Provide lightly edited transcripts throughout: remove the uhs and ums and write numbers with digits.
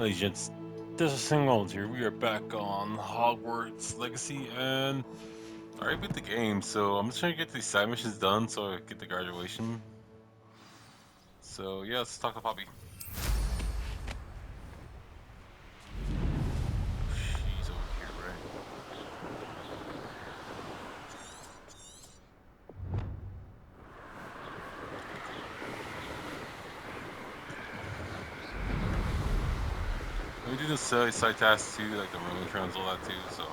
Ladies and gents, this is Singles here. We are back on Hogwarts Legacy, and I already beat the game, so I'm just trying to get these side missions done so I get the graduation. So yeah, let's talk to Poppy. She's over here, right? We do the side tasks too, like the roaming trans, all that too. So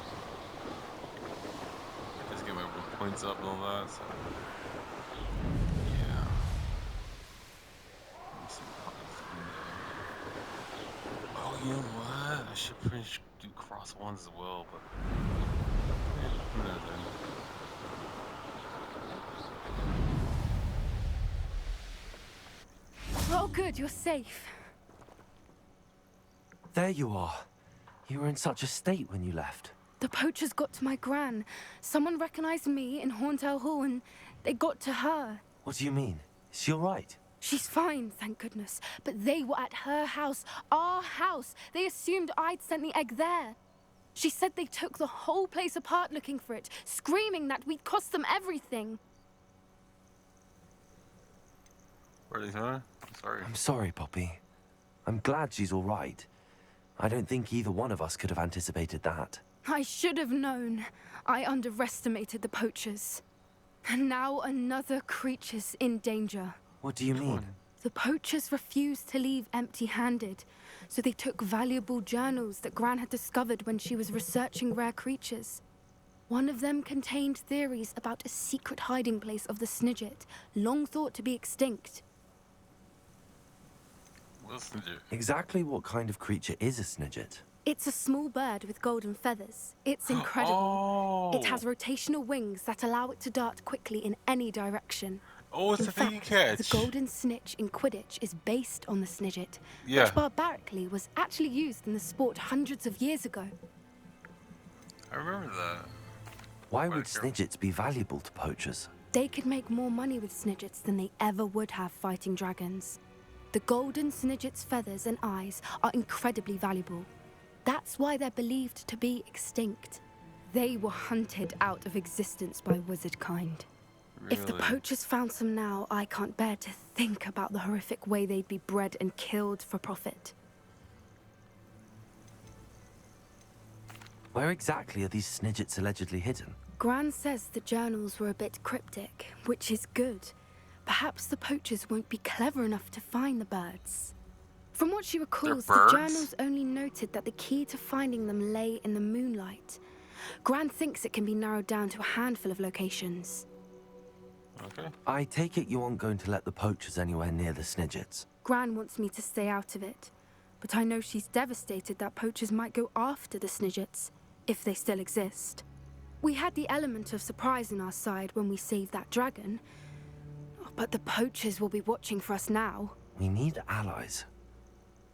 just get my points up and all that. So yeah. Let me see what Poppy's doing. Oh, you know what? I should finish do cross ones as well, but yeah, another thing. Oh, good, you're safe. There you are. You were in such a state when you left. The poachers got to my gran. Someone recognized me in Horntail Hall and they got to her. What do you mean? Is she all right? She's fine, thank goodness. But they were at her house, our house. They assumed I'd sent the egg there. She said they took the whole place apart looking for it, screaming that we'd cost them everything. Where are they, huh? Sorry. I'm sorry, Poppy. I'm glad she's all right. I don't think either one of us could have anticipated that. I should have known. I underestimated the poachers. And now another creature's in danger. What do you mean? The poachers refused to leave empty-handed, so they took valuable journals that Gran had discovered when she was researching rare creatures. One of them contained theories about a secret hiding place of the Snidget, long thought to be extinct. What's the dude? Exactly what kind of creature is a Snidget? It's a small bird with golden feathers. It's incredible. It has rotational wings that allow it to dart quickly in any direction. Oh, it's In the thing you fact, catch. the golden snitch in Quidditch is based on the Snidget, Yeah. which barbarically was actually used in the sport hundreds of years ago. I remember that. Why Quite would sure. Snidgets be valuable to poachers? They could make more money with Snidgets than they ever would have fighting dragons. The golden Snidget's feathers and eyes are incredibly valuable. That's why they're believed to be extinct. They were hunted out of existence by wizard kind. If the Really? poachers found some now, I can't bear to think about the horrific way they'd be bred and killed for profit. Where exactly are these Snidgets allegedly hidden? Gran says the journals were a bit cryptic, which is good. Perhaps the poachers won't be clever enough to find the birds. From what she recalls, the birds? journals only noted that the key to finding them lay in the moonlight. Gran thinks it can be narrowed down to a handful of locations. Okay. I take it you aren't going to let the poachers anywhere near the Snidgets. Gran wants me to stay out of it, but I know she's devastated that poachers might go after the Snidgets, if they still exist. We had the element of surprise on our side when we saved that dragon, but the poachers will be watching for us now. We need allies.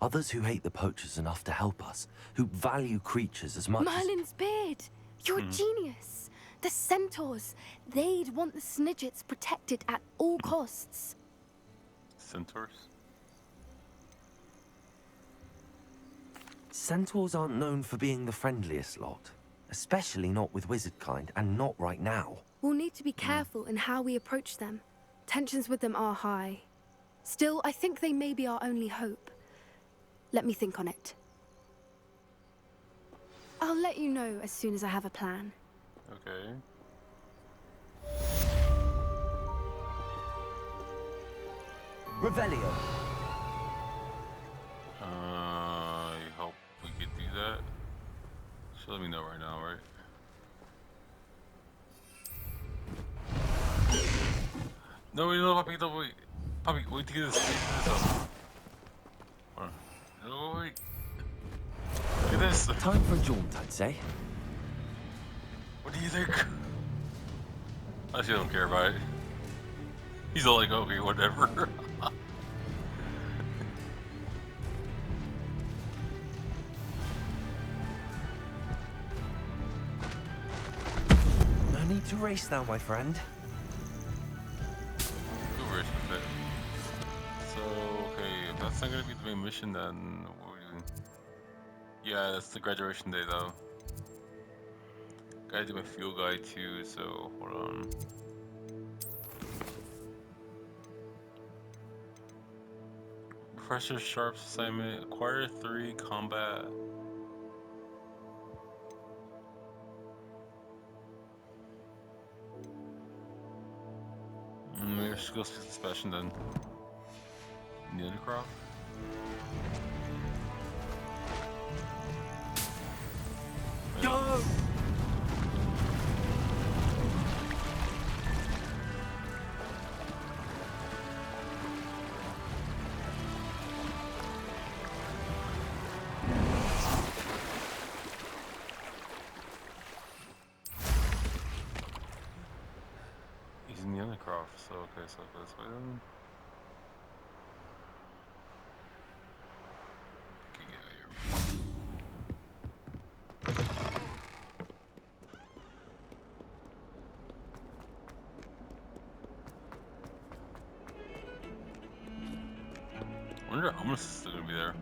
Others who hate the poachers enough to help us, who value creatures as much as... Merlin's beard! You're a genius! The centaurs! They'd want the Snidgets protected at all costs. Centaurs? Centaurs aren't known for being the friendliest lot. Especially not with wizard kind, and not right now. We'll need to be careful in how we approach them. Tensions with them are high. Still, I think they may be our only hope. Let me think on it. I'll let you know as soon as I have a plan. Okay. Revelio. I hope we could do that. So let me know right now, right? No, wait, no, Poppy, no, wait. Poppy, wait to get this up. No, wait. Look at this. Time for a jaunt, I'd say. What do you think? I still don't care about it. He's all like, okay, whatever. No need to race now, my friend. Go rich with it. So, okay, if that's not gonna be the main mission, then what are we doing? Yeah, that's the graduation day though. Gotta do my field guide too, so hold on. Professor Sharp's assignment: acquire 3 combat. Your skill special then. Neelicroft? Go! He's in Neelicroft, so okay, so this way then. Okay, get out of here. I wonder how much is still gonna be there.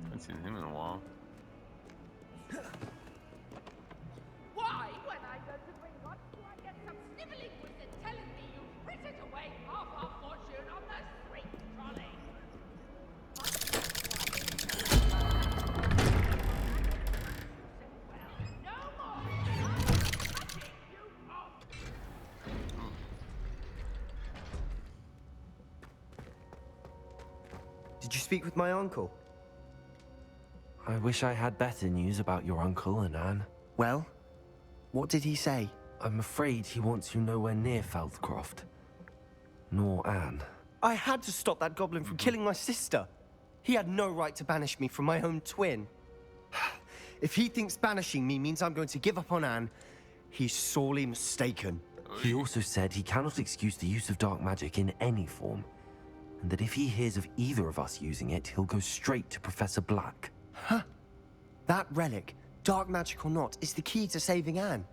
I haven't seen him in a while. Why, when I go to bring what, do I get some sniveling wizard telling me you frittered away half our fortune on the sweet trolley? Well, no more. I'm cutting you off. Did you speak with my uncle? I wish I had better news about your uncle and Anne. Well, what did he say? I'm afraid he wants you nowhere near Feldcroft. Nor Anne. I had to stop that goblin from killing my sister. He had no right to banish me from my own twin. If he thinks banishing me means I'm going to give up on Anne, he's sorely mistaken. He also said he cannot excuse the use of dark magic in any form, and that if he hears of either of us using it, he'll go straight to Professor Black. That relic, dark magic or not, is the key to saving Anne.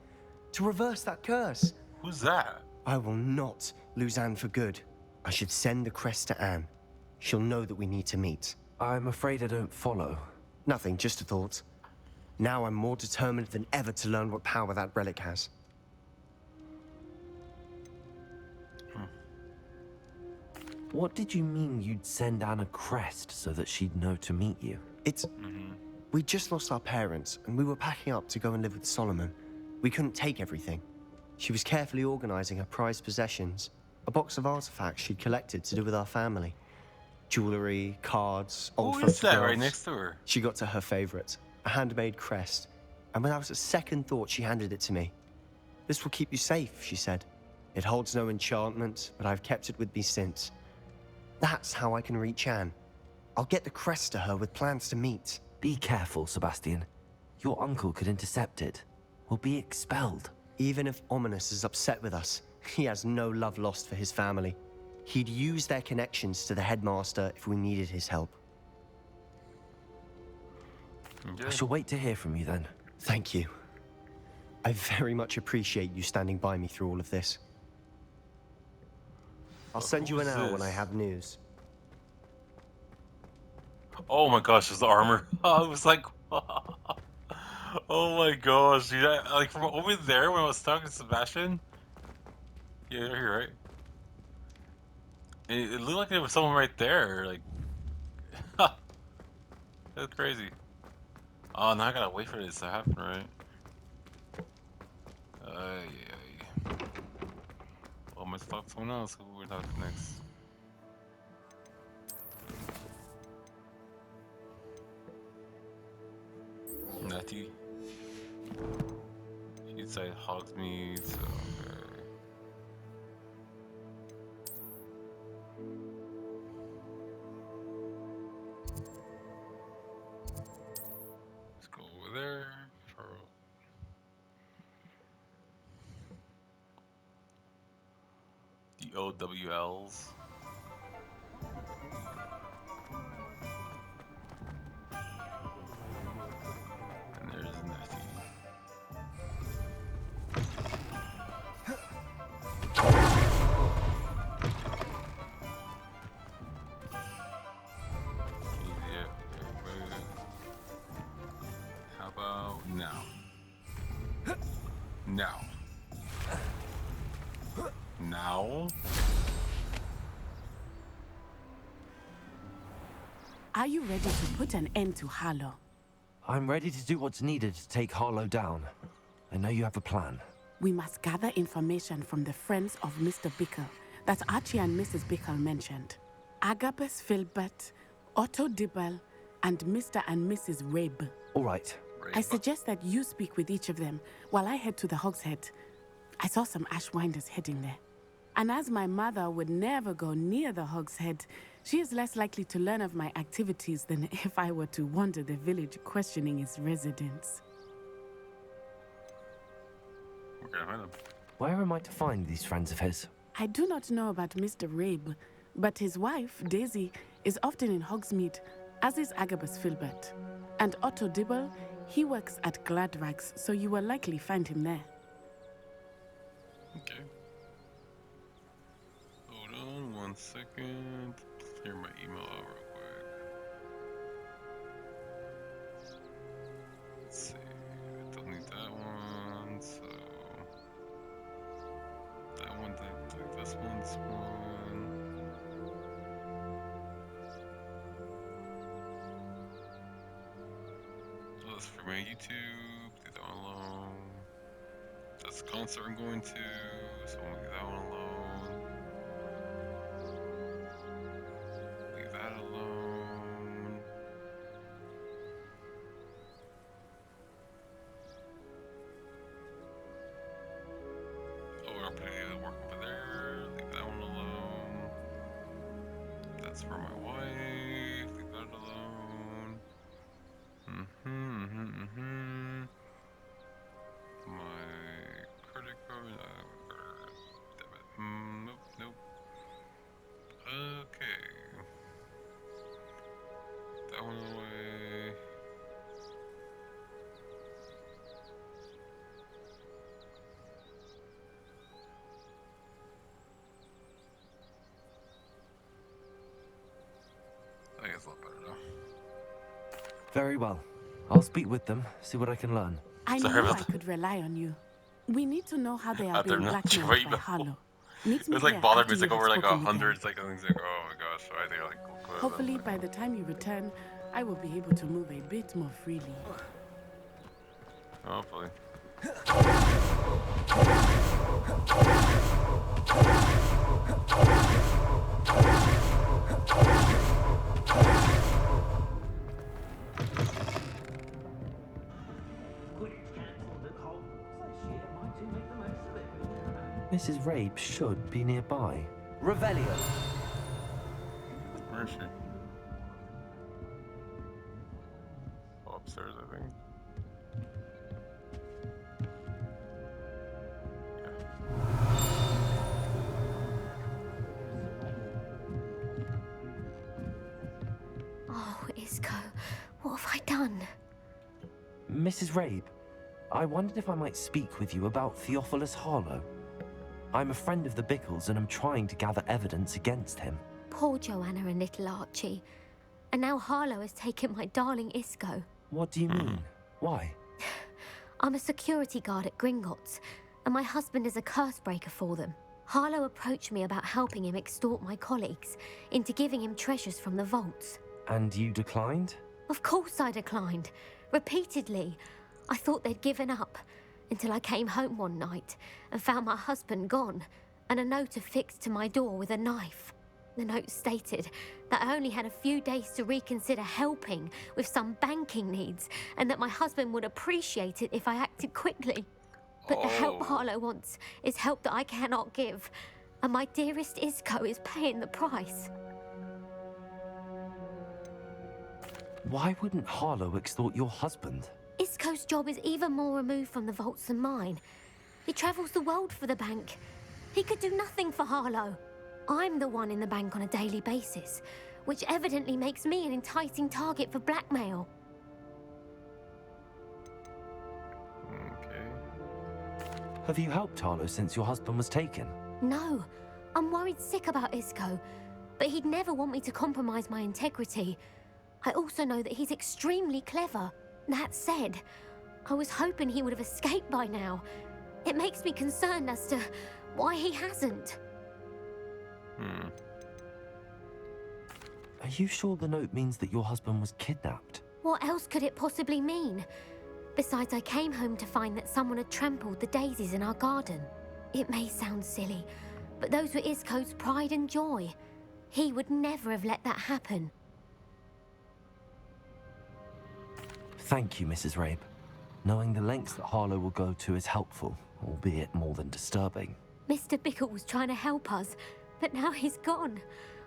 To reverse that curse. Who's that? I will not lose Anne for good. I should send the crest to Anne. She'll know that we need to meet. I'm afraid I don't follow. Nothing, just a thought. Now I'm more determined than ever to learn what power that relic has. What did you mean you'd send Anne a crest so that she'd know to meet you? It's... We just lost our parents, and we were packing up to go and live with Solomon. We couldn't take everything. She was carefully organizing her prized possessions. A box of artifacts she'd collected to do with our family. Jewelry, cards, old Who is that photographs. right next to her? She got to her favorite, a handmade crest. And without a second thought, she handed it to me. This will keep you safe, she said. It holds no enchantment, but I've kept it with me since. That's how I can reach Anne. I'll get the crest to her with plans to meet. Be careful, Sebastian. Your uncle could intercept it. We'll be expelled. Even if Ominous is upset with us, he has no love lost for his family. He'd use their connections to the headmaster if we needed his help. I shall wait to hear from you then. Thank you. I very much appreciate you standing by me through all of this. I'll send you an who's hour when this? I have news. Oh my gosh, there's the armor. I was like, oh my gosh, dude. Like from over there when I was talking to Sebastian. Yeah, you're here, right? It looked like there was someone right there. Like, that's crazy. Oh, now I gotta wait for this to happen, right? Yeah. Well, I'm gonna talk to someone else. Who we're talking next? Natty. She'd say Hogsmeade, so okay. Let's go over there for the OWLs. And there's Natty. Now. Now? Are you ready to put an end to Harlow? I'm ready to do what's needed to take Harlow down. I know you have a plan. We must gather information from the friends of Mr. Bickle that Archie and Mrs. Bickle mentioned. Agabus Filbert, Otto Dibble, and Mr. and Mrs. Rabe. All right. I suggest that you speak with each of them while I head to the Hogshead. I saw some Ashwinders heading there. And as my mother would never go near the Hogshead, she is less likely to learn of my activities than if I were to wander the village questioning its residents. We're gonna find them. Where am I to find these friends of his? I do not know about Mr. Rabe, but his wife, Daisy, is often in Hogsmeade, as is Agabus Filbert. And Otto Dibble, he works at Gladrags, so you will likely find him there. Okay. Hold on 1 second. Clear my email out real quick. Let's see. I don't need that one, so that one, like this one's one. So that's for my YouTube. Leave that one alone. That's the concert I'm going to, so I'll leave that one alone. Leave that alone. Oh, I'll put the work over there. Leave that one alone. That's for my wife. Leave that alone. My credit card. Damn it. Nope. Okay. That one away. I think it's a lot better now. Very well. I'll speak with them, see what I can learn. I Sorry know about I that. could rely on you. We need to know how they are They're being not blackmailed right by now. Harlow. Meet me It's like here bothered after me. It's like you have over like spoken with them. 100. It's like, I think, oh my gosh. So I think I like go clear them. Hopefully, by the time you return, I will be able to move a bit more freely. Hopefully. Mrs. Rabe should be nearby. Revelio! Where is she? Oh, upstairs, I think. Oh, Isco, what have I done? Mrs. Rabe, I wondered if I might speak with you about Theophilus Harlow. I'm a friend of the Bickles and I'm trying to gather evidence against him. Poor Joanna and little Archie. And now Harlow has taken my darling Isco. What do you mean? Why? I'm a security guard at Gringotts, and my husband is a curse breaker for them. Harlow approached me about helping him extort my colleagues into giving him treasures from the vaults. And you declined? Of course I declined. Repeatedly. I thought they'd given up, until I came home one night and found my husband gone, and a note affixed to my door with a knife. The note stated that I only had a few days to reconsider helping with some banking needs, and that my husband would appreciate it if I acted quickly. But the help Harlow wants is help that I cannot give, and my dearest Isco is paying the price. Why wouldn't Harlow extort your husband? Isco's job is even more removed from the vaults than mine. He travels the world for the bank. He could do nothing for Harlow. I'm the one in the bank on a daily basis, which evidently makes me an enticing target for blackmail. Okay. Have you helped Harlow since your husband was taken? No, I'm worried sick about Isco, but he'd never want me to compromise my integrity. I also know that he's extremely clever. That said, I was hoping he would have escaped by now. It makes me concerned as to why he hasn't. Are you sure the note means that your husband was kidnapped? What else could it possibly mean? Besides, I came home to find that someone had trampled the daisies in our garden. It may sound silly, but those were Isco's pride and joy. He would never have let that happen. Thank you, Mrs. Rabe. Knowing the lengths that Harlow will go to is helpful, albeit more than disturbing. Mr. Bickle was trying to help us, but now he's gone.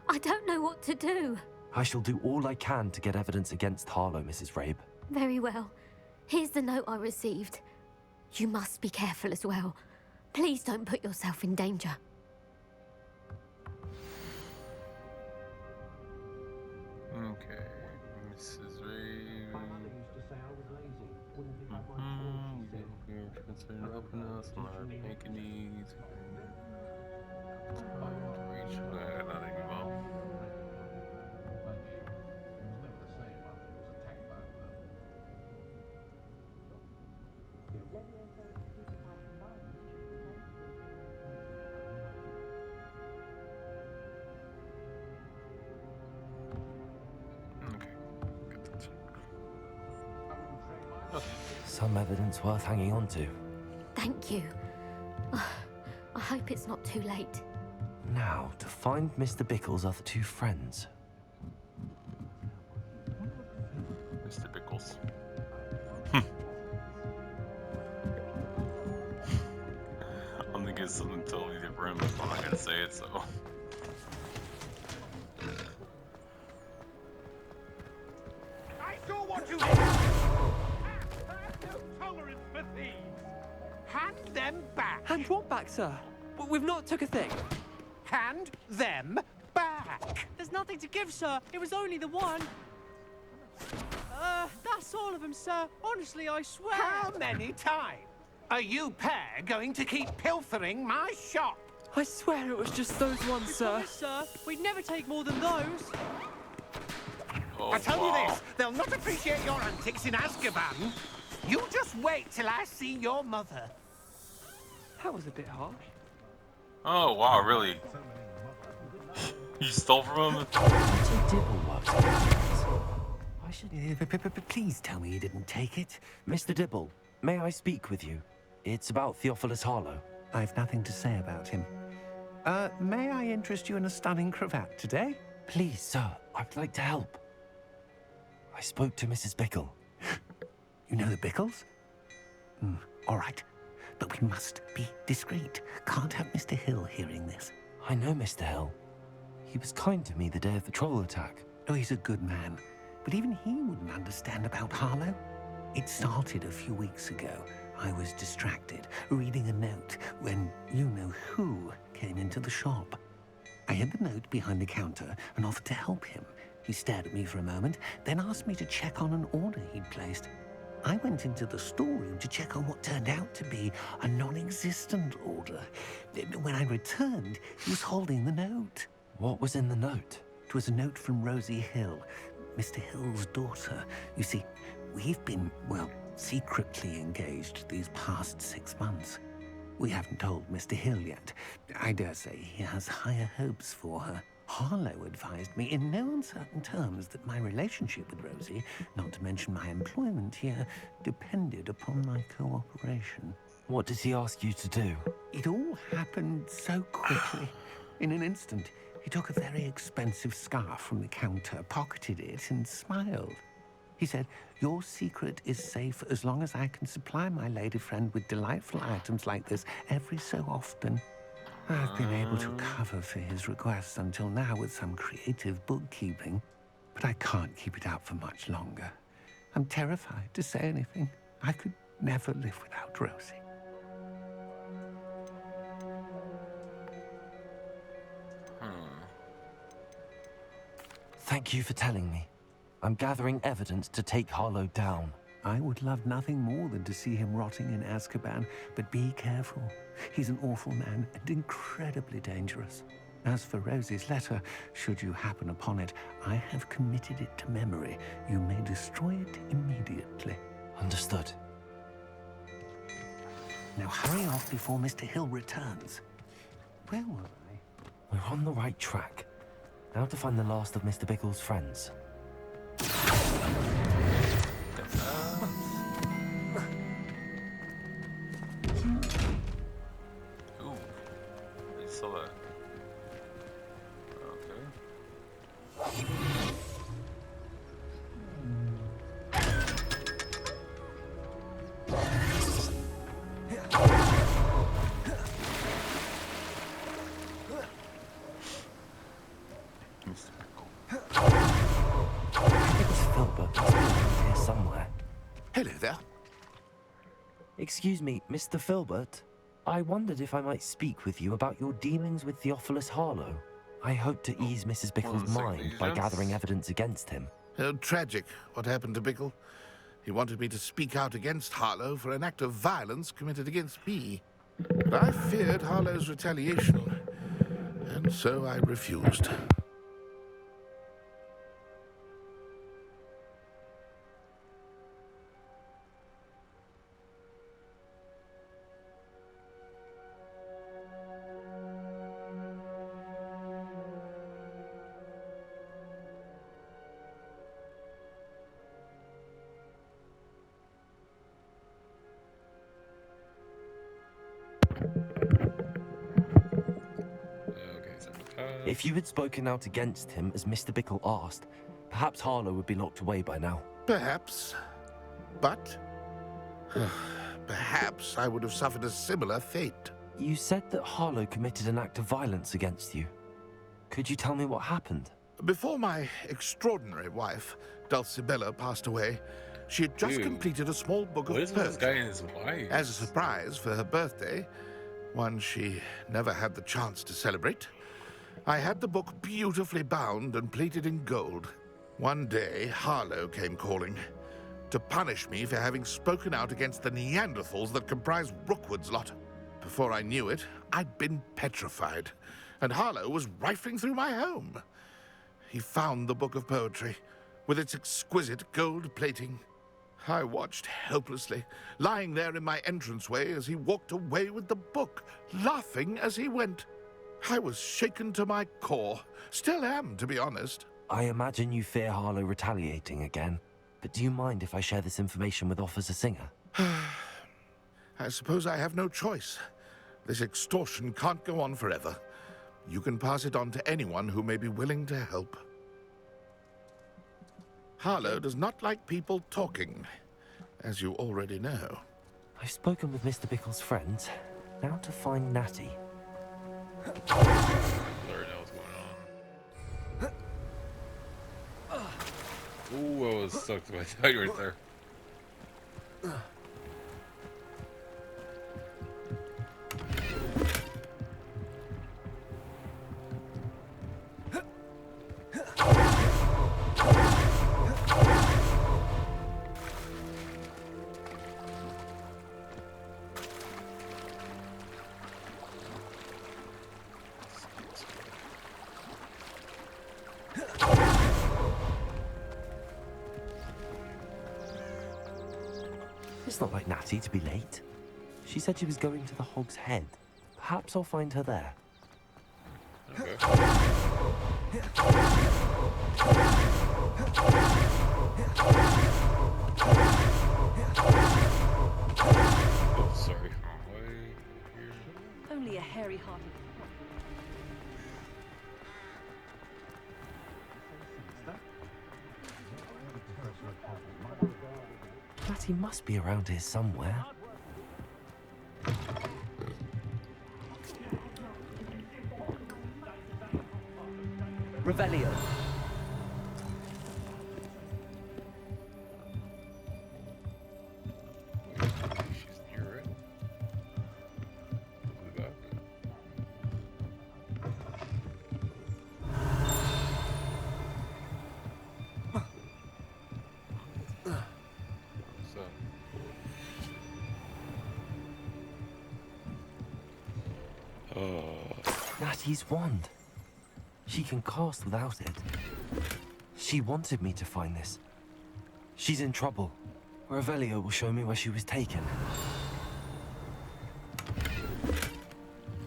I don't know what to do. I shall do all I can to get evidence against Harlow, Mrs. Rabe. Very well. Here's the note I received. You must be careful as well. Please don't put yourself in danger. Okay, Mrs. Ray. We're concerned openness, I'm not making these. Time to reach. I got nothing about. Some evidence worth hanging on to. Thank you. I hope it's not too late. Now, to find Mr. Bickle's other two friends. Mr. Bickles. I'm thinking something totally different, but I'm not gonna say it, so. I saw what you did! Have no tolerance for thieves! Hand them back! Hand what back, sir? We've not took a thing. Hand them back! There's nothing to give, sir. It was only the one. That's all of them, sir. Honestly, I swear. How many times are you pair going to keep pilfering my shop? I swear it was just those ones, sir. Promise, sir. We'd never take more than those. Oh, I tell wow. you this, they'll not appreciate your antics in Azkaban. You just wait till I see your mother. That was a bit harsh. Oh, wow, really? You stole from him? Mr. Dibble works. I should... Please tell me you didn't take it. Mr. Dibble, may I speak with you? It's about Theophilus Harlow. I've nothing to say about him. May I interest you in a stunning cravat today? Please, sir, I'd like to help. I spoke to Mrs. Bickle. You know the Bickles? All right. But we must be discreet. Can't have Mr. Hill hearing this. I know Mr. Hill. He was kind to me the day of the troll attack. Oh, he's a good man. But even he wouldn't understand about Harlow. It started a few weeks ago. I was distracted, reading a note, when you-know-who came into the shop. I hid the note behind the counter and offered to help him. He stared at me for a moment, then asked me to check on an order he'd placed. I went into the storeroom to check on what turned out to be a non-existent order. When I returned, he was holding the note. What was in the note? It was a note from Rosie Hill, Mr. Hill's daughter. You see, we've been, well, secretly engaged these past 6 months. We haven't told Mr. Hill yet. I dare say he has higher hopes for her. Harlow advised me in no uncertain terms that my relationship with Rosie, not to mention my employment here, depended upon my cooperation. What does he ask you to do? It all happened so quickly. In an instant, he took a very expensive scarf from the counter, pocketed it, and smiled. He said, "Your secret is safe as long as I can supply my lady friend with delightful items like this every so often." I've been able to cover for his requests until now with some creative bookkeeping, but I can't keep it up for much longer. I'm terrified to say anything. I could never live without Rosie. Thank you for telling me. I'm gathering evidence to take Harlow down. I would love nothing more than to see him rotting in Azkaban, but be careful. He's an awful man and incredibly dangerous. As for Rosie's letter, should you happen upon it, I have committed it to memory. You may destroy it immediately. Understood. Now hurry off before Mr. Hill returns. Where were I? We're on the right track. Now to find the last of Mr. Bickle's friends. Ooh, I saw that. Okay. Mr. Pickle. I think it's Filbert must be around here somewhere. Hello there. Excuse me, Mr. Filbert. I wondered if I might speak with you about your dealings with Theophilus Harlow. I hope to ease Mrs. Bickle's mind by gathering evidence against him. Tragic, what happened to Bickle. He wanted me to speak out against Harlow for an act of violence committed against me. But I feared Harlow's retaliation, and so I refused. If you had spoken out against him as Mr. Bickle asked, perhaps Harlow would be locked away by now. Perhaps. But perhaps I would have suffered a similar fate. You said that Harlow committed an act of violence against you. Could you tell me what happened? Before my extraordinary wife, Dulcibella, passed away, she had just completed a small book of What is with this guy poetry and his wife? as a surprise for her birthday, one she never had the chance to celebrate. I had the book beautifully bound and plated in gold. One day, Harlow came calling to punish me for having spoken out against the Neanderthals that comprise Rookwood's lot. Before I knew it, I'd been petrified, and Harlow was rifling through my home. He found the book of poetry, with its exquisite gold plating. I watched helplessly, lying there in my entranceway as he walked away with the book, laughing as he went. I was shaken to my core. Still am, to be honest. I imagine you fear Harlow retaliating again, but do you mind if I share this information with Officer Singer? I suppose I have no choice. This extortion can't go on forever. You can pass it on to anyone who may be willing to help. Harlow does not like people talking, as you already know. I've spoken with Mr. Bickle's friends. Now to find Natty. Lord knows what's going on. Ooh, I was sucked by that right there. It's not like Natty to be late. She said she was going to the Hog's Head. Perhaps I'll find her there. Okay. Oh, sorry. Way here. Only a hairy-hearted. Natty must be around here somewhere. Revelio. She's near it. Look back. So. Natty's wand. She can cast without it. She wanted me to find this. She's in trouble. Revelio will show me where she was taken.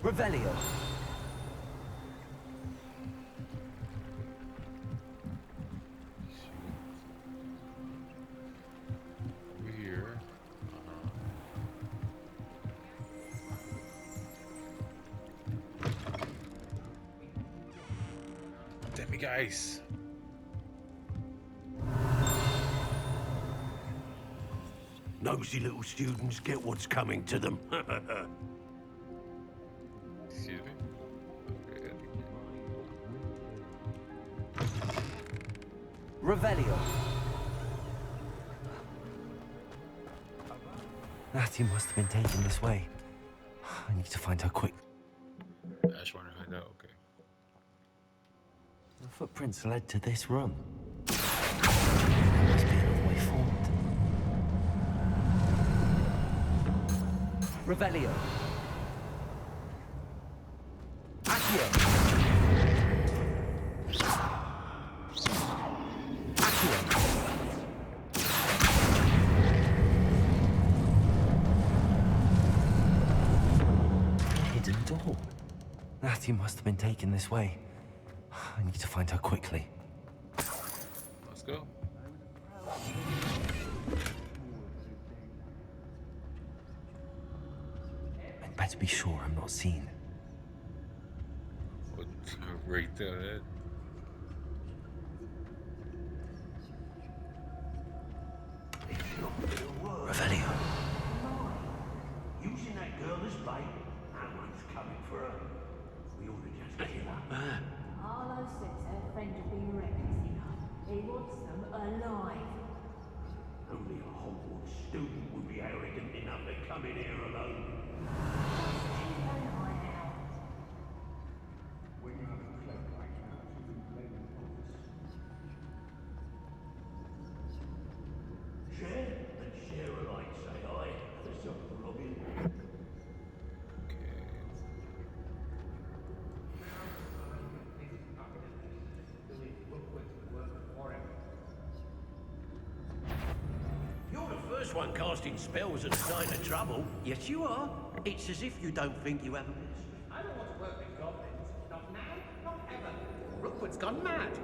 Revelio. Over here. Damn me, guys. Nosy little students get what's coming to them. Excuse me? Revelio. Natty must have been taken this way. I need to find her quick. Ash wanted to find out, okay. The footprints led to this room. There must be another way forward. Revelio. Accio. Accio. Hidden door. Natty must have been taken this way. I need to find her quickly. Let's go. I'd better be sure I'm not seen. What? Right there. Revelio. Using that girl as bait, no one's coming for her. We ought to just kill her. Arlo says her friend will be reckless enough. He wants them alive. Only a Hogwarts student would be arrogant enough to come in here alone. Just keep an eye out. When you have a cloak like that, you can blame the Share and share alike, say I. There's something Robin. You're the first one casting spells at a sign of trouble. Yes, you are. It's as if you don't think you have a miss. I don't want to work with goblins. Not now, not ever. Rookwood's gone mad.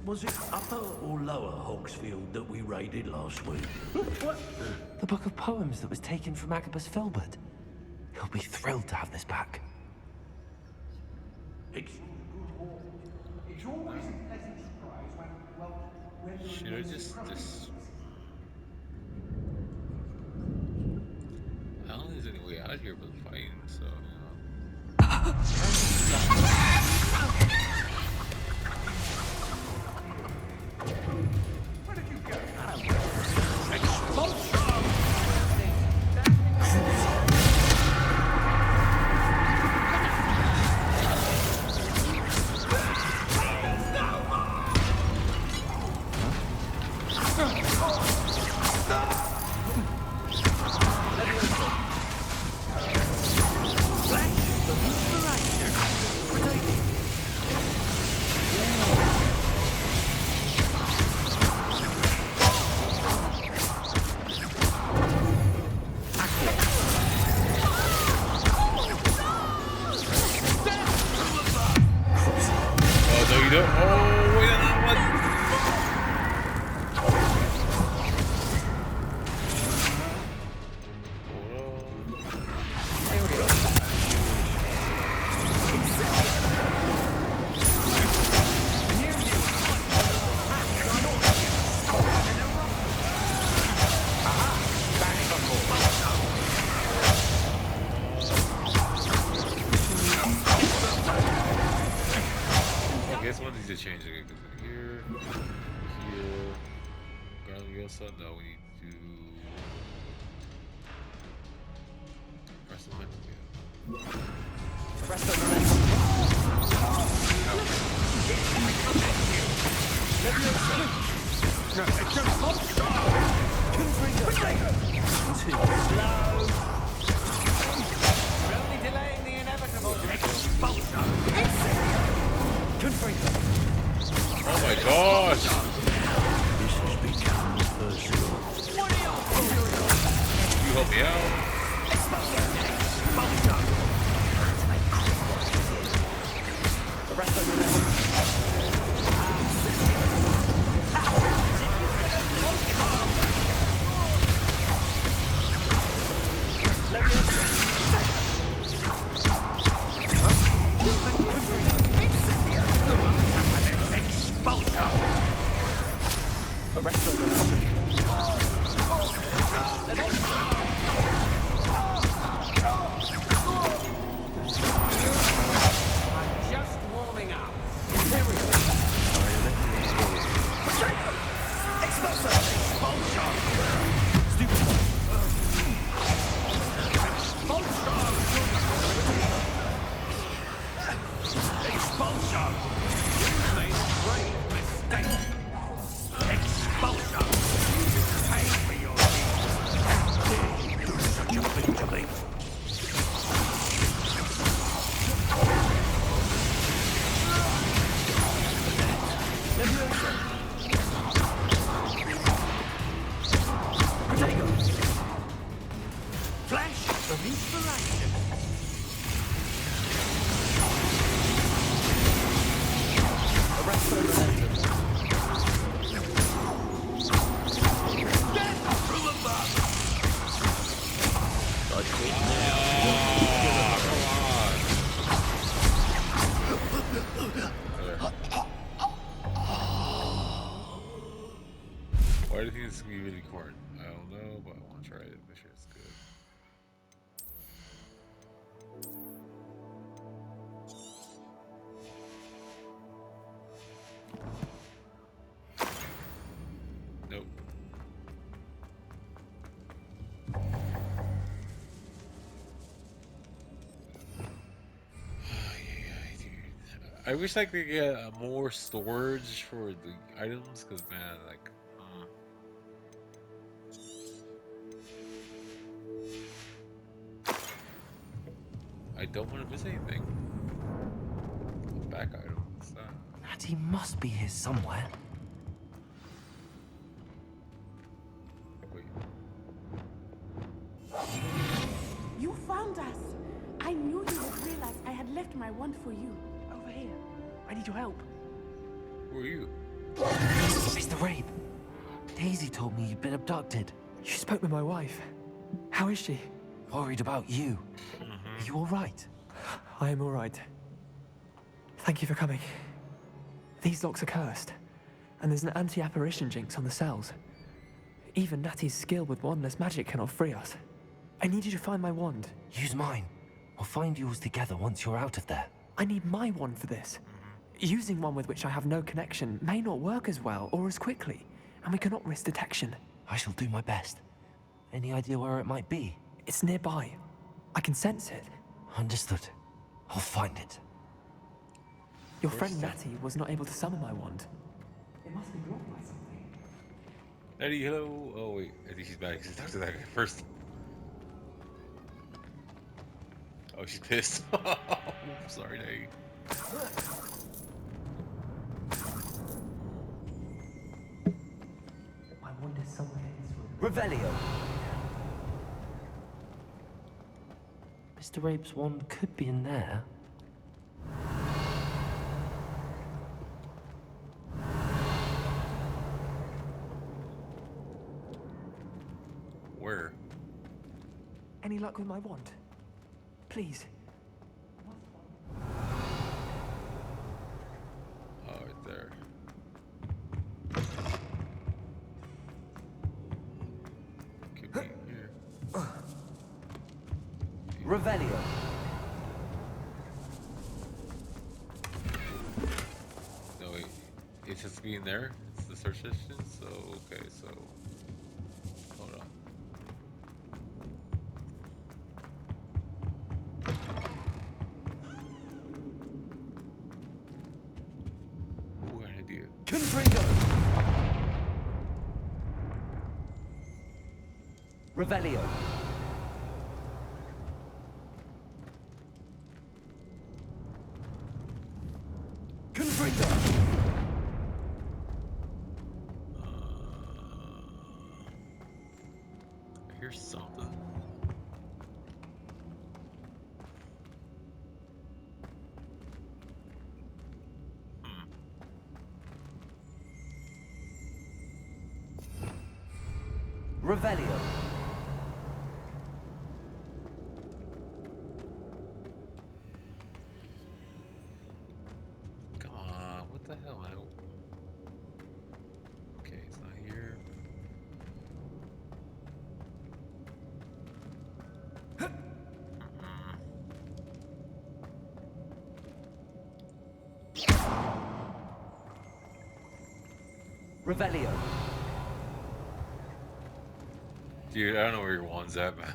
Was it upper or lower Hogsfield that we raided last week? What? The book of poems that was taken from Agabus Filbert. He'll be thrilled to have this back. It's It's always a pleasant surprise when Should I just I don't think there's any way out here but fighting, so Where did you go? Oh, wait on that one. I guess one needs to change it. Here, ground wheel side. No, we need to press the button. Press the button. Too slow. We're only delaying the inevitable. Oh my gosh! This has become personal. help me out? Just warming up. Flash of inspiration. Why do you think this is gonna be really hard? I don't know, but I want to try it. Make sure it's good. Nope. I wish I could get more storage for the items, cause man, like, I don't want to miss anything. Back item. What's that? Natty must be here somewhere. Wait. You found us! I knew you would realize I had left my wand for you. Over here. I need your help. Who are you? Mr. Rabe, Daisy told me you'd been abducted. You spoke with my wife. How is she? Worried about you. Are you all right? I am all right. Thank you for coming. These locks are cursed, and there's an anti-apparition jinx on the cells. Even Natty's skill with wandless magic cannot free us. I need you to find my wand. Use mine. We'll find yours together once you're out of there. I need my wand for this. Using one with which I have no connection may not work as well or as quickly, and we cannot risk detection. I shall do my best. Any idea where it might be? It's nearby. I can sense it. Understood. I'll find it. Your friend Natty was not able to summon my wand. It must be blocked by something. Eddie, hello. Oh wait, I think she's back. She's talked to that guy first. Oh, she's pissed. Sorry, Eddie. My wand is somewhere in this room. Revelio. Mr. Rabe's wand could be in there. Where? Any luck with my wand? Please. Oh, right there. Could be here. Revelio. No, wait. It's just being there. It's the search engine. So okay, so hold on. Ooh, an idea. Confringo. Revelio. Confringo. Here's something. Revelio. Come on, what the hell? Okay, it's not here. Revelio. Dude, I don't know where your wand's at, man.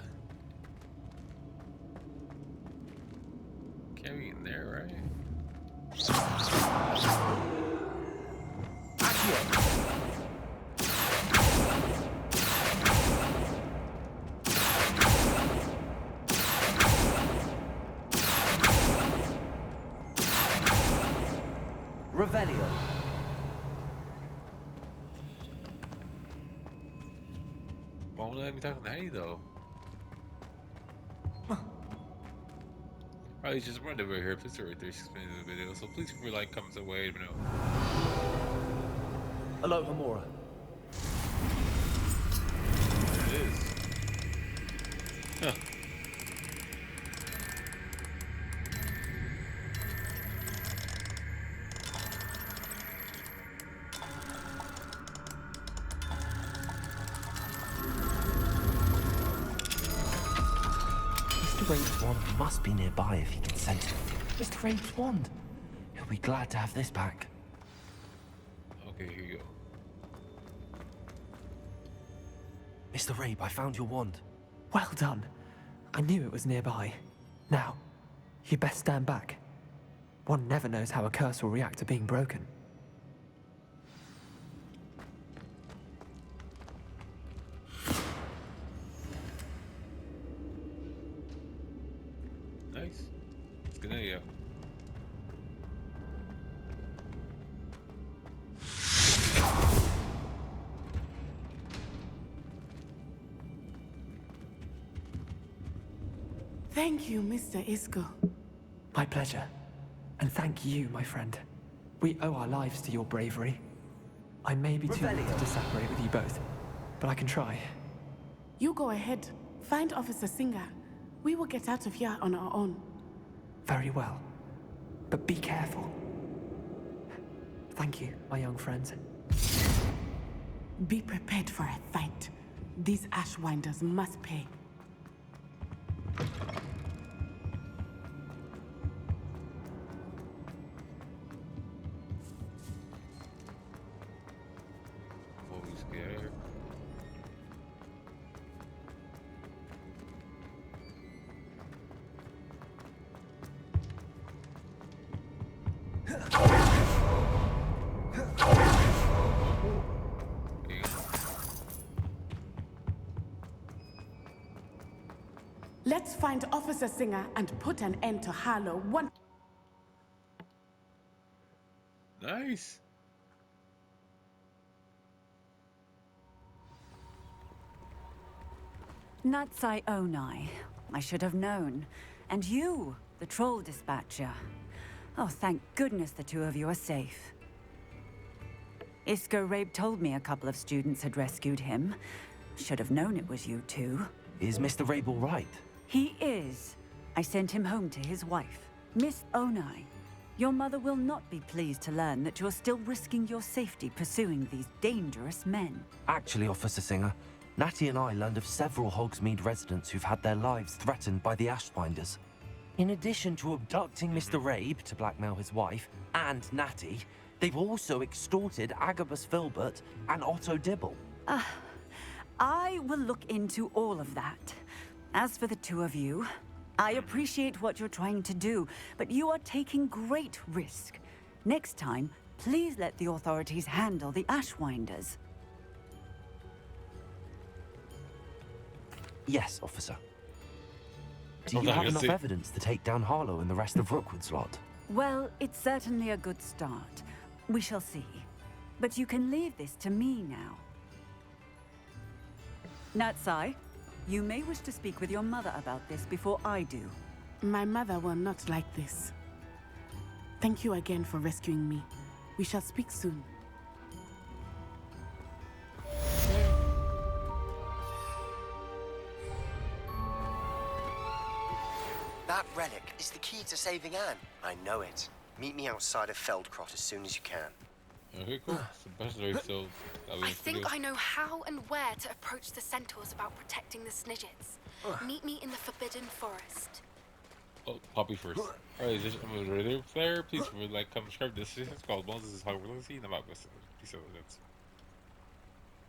Can't be in there, right? Revelio. Why won't let me talk to Natty though? Probably just run over here. Please right there. She's explaining the video. So please feel like comes away. But no. Hello, Hamura. There it is. Huh. Mr. Rabe's wand must be nearby if he can sense it. Mr. Rabe's wand. He'll be glad to have this back. Okay, here you go. Mr. Rabe, I found your wand. Well done. I knew it was nearby. Now, you best stand back. One never knows how a curse will react to being broken. Nice. It's good idea. Thank you, Mr. Isco. My pleasure. And thank you, my friend. We owe our lives to your bravery. I may be too weak to separate with you both, but I can try. You go ahead. Find Officer Singer. We will get out of here on our own. Very well. But be careful. Thank you, my young friends. Be prepared for a fight. These Ashwinders must pay. Always scared. Let's find Officer Singer and put an end to Harlow one. Nice. Natsai Onai. I should have known. And you, the troll dispatcher. Oh, thank goodness the two of you are safe. Isco Rabe told me a couple of students had rescued him. Should have known it was you two. Is Mr. Rabe all right? He is. I sent him home to his wife. Miss Onai, your mother will not be pleased to learn that you're still risking your safety pursuing these dangerous men. Actually, Officer Singer, Natty and I learned of several Hogsmeade residents who've had their lives threatened by the Ashbinders. In addition to abducting Mr. Rabe to blackmail his wife and Natty, they've also extorted Agabus Filbert and Otto Dibble. I will look into all of that. As for the two of you, I appreciate what you're trying to do, but you are taking great risk. Next time, please let the authorities handle the Ashwinders. Yes, officer. Do you have enough evidence to take down Harlow and the rest of Rookwood's lot? Well, it's certainly a good start. We shall see. But you can leave this to me now. Natsai, you may wish to speak with your mother about this before I do. My mother will not like this. Thank you again for rescuing me. We shall speak soon. That relic is the key to saving Anne. I know it. Meet me outside of Feldcroft as soon as you can. Okay, cool. So Bachelor, so I think I know how and where to approach the centaurs about protecting the Snidgets. Meet me in the Forbidden Forest. Oh, Poppy first. Alright, just I'm a radio player. Please like, comment, subscribe. This is called Moses' Hogwarts Legacy, and I'm out. Peace out, guys.